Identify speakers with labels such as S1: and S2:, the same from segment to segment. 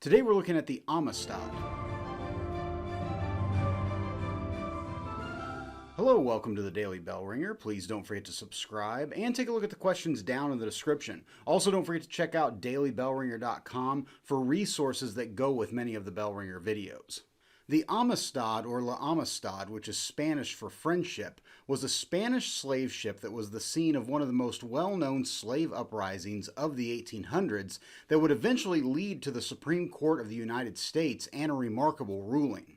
S1: Today we're looking at the Amistad. Hello, welcome to the Daily Bellringer. Please don't forget to subscribe and take a look at the questions down in the description. Also, don't forget to check out dailybellringer.com for resources that go with many of the Bellringer videos. The Amistad, or La Amistad, which is Spanish for friendship, was a Spanish slave ship that was the scene of one of the most well-known slave uprisings of the 1800s that would eventually lead to the Supreme Court of the United States and a remarkable ruling.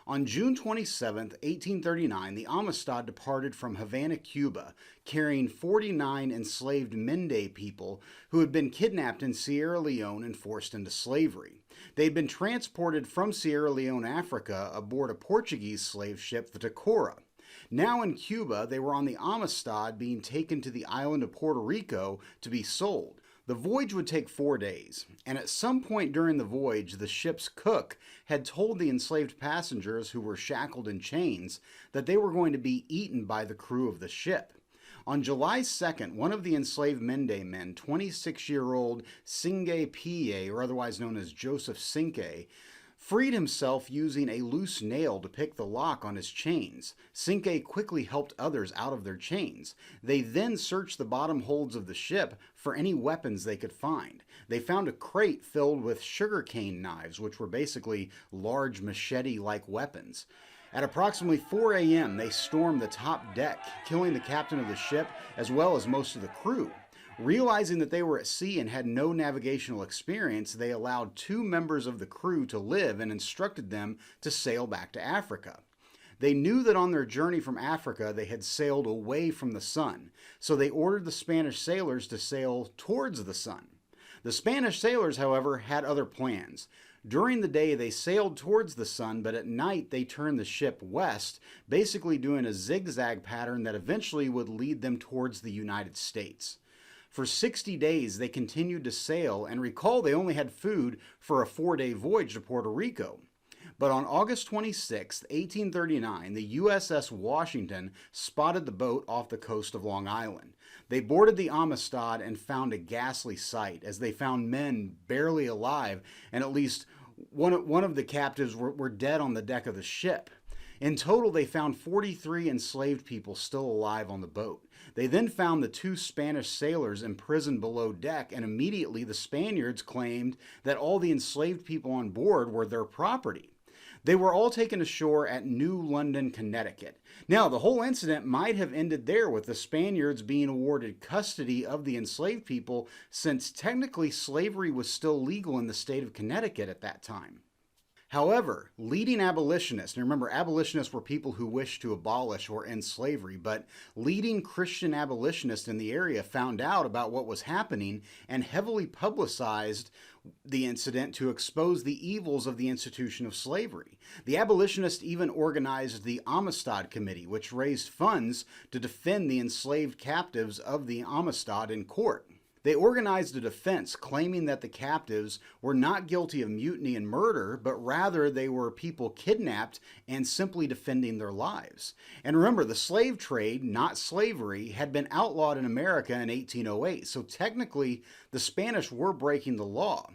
S1: On June 27, 1839, the Amistad departed from Havana, Cuba, carrying 49 enslaved Mende people who had been kidnapped in Sierra Leone and forced into slavery. They had been transported from Sierra Leone, Africa, aboard a Portuguese slave ship, the Tacora. Now in Cuba, they were on the Amistad being taken to the island of Puerto Rico to be sold. The voyage would take 4 days, and at some point during the voyage, the ship's cook had told the enslaved passengers who were shackled in chains that they were going to be eaten by the crew of the ship. On July 2nd, one of the enslaved Mende men, 26-year-old Singe Pie, or otherwise known as Joseph Cinque, freed himself using a loose nail to pick the lock on his chains. Cinque quickly helped others out of their chains. They then searched the bottom holds of the ship for any weapons they could find. They found a crate filled with sugarcane knives, which were basically large machete-like weapons. At approximately 4 a.m., they stormed the top deck, killing the captain of the ship as well as most of the crew. Realizing that they were at sea and had no navigational experience, they allowed 2 members of the crew to live and instructed them to sail back to Africa. They knew that on their journey from Africa they had sailed away from the sun, so they ordered the Spanish sailors to sail towards the sun. The Spanish sailors, however, had other plans. During the day they sailed towards the sun, but at night they turned the ship west, basically doing a zigzag pattern that eventually would lead them towards the United States. For 60 days, they continued to sail, and recall they only had food for a 4-day voyage to Puerto Rico. But on August 26, 1839, the USS Washington spotted the boat off the coast of Long Island. They boarded the Amistad and found a ghastly sight, as they found men barely alive, and at least one of the captives were dead on the deck of the ship. In total, they found 43 enslaved people still alive on the boat. They then found the 2 Spanish sailors imprisoned below deck, and immediately the Spaniards claimed that all the enslaved people on board were their property. They were all taken ashore at New London, Connecticut. Now, the whole incident might have ended there, with the Spaniards being awarded custody of the enslaved people, since technically slavery was still legal in the state of Connecticut at that time. However, leading abolitionists, and remember, abolitionists were people who wished to abolish or end slavery, but leading Christian abolitionists in the area found out about what was happening and heavily publicized the incident to expose the evils of the institution of slavery. The abolitionists even organized the Amistad Committee, which raised funds to defend the enslaved captives of the Amistad in court. They organized a defense claiming that the captives were not guilty of mutiny and murder, but rather they were people kidnapped and simply defending their lives. And remember, the slave trade, not slavery, had been outlawed in America in 1808, so technically the Spanish were breaking the law.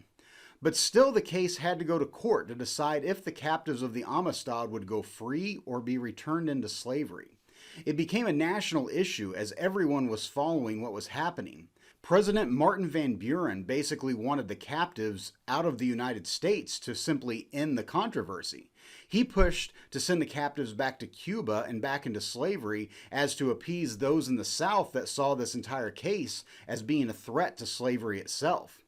S1: But still, the case had to go to court to decide if the captives of the Amistad would go free or be returned into slavery. It became a national issue as everyone was following what was happening. President Martin Van Buren basically wanted the captives out of the United States to simply end the controversy. He pushed to send the captives back to Cuba and back into slavery as to appease those in the South that saw this entire case as being a threat to slavery itself.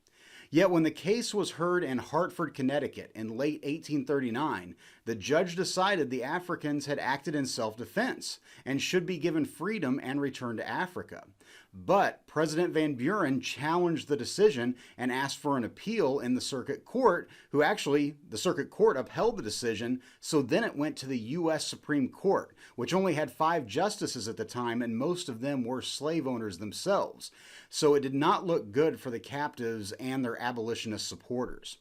S1: Yet when the case was heard in Hartford, Connecticut in late 1839, the judge decided the Africans had acted in self-defense and should be given freedom and returned to Africa. But President Van Buren challenged the decision and asked for an appeal in the circuit court, the circuit court upheld the decision, so then it went to the U.S. Supreme Court, which only had 5 justices at the time, and most of them were slave owners themselves. So it did not look good for the captives and their abolitionist supporters.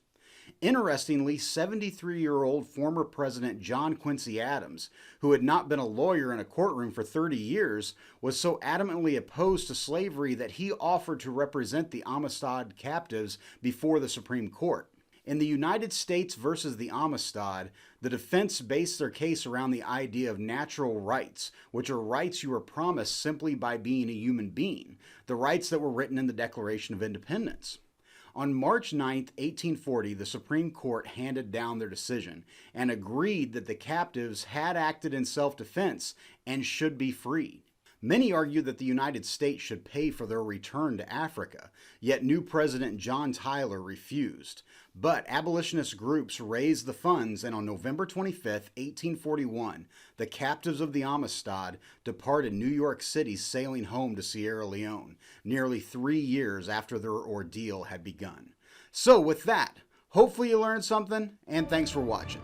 S1: Interestingly, 73-year-old former President John Quincy Adams, who had not been a lawyer in a courtroom for 30 years, was so adamantly opposed to slavery that he offered to represent the Amistad captives before the Supreme Court. In the United States versus the Amistad, the defense based their case around the idea of natural rights, which are rights you are promised simply by being a human being, the rights that were written in the Declaration of Independence. On March 9, 1840, the Supreme Court handed down their decision and agreed that the captives had acted in self-defense and should be freed. Many argued that the United States should pay for their return to Africa, yet new President John Tyler refused. But abolitionist groups raised the funds, and on November 25, 1841, the captives of the Amistad departed New York City, sailing home to Sierra Leone, nearly 3 years after their ordeal had begun. So with that, hopefully you learned something, and thanks for watching.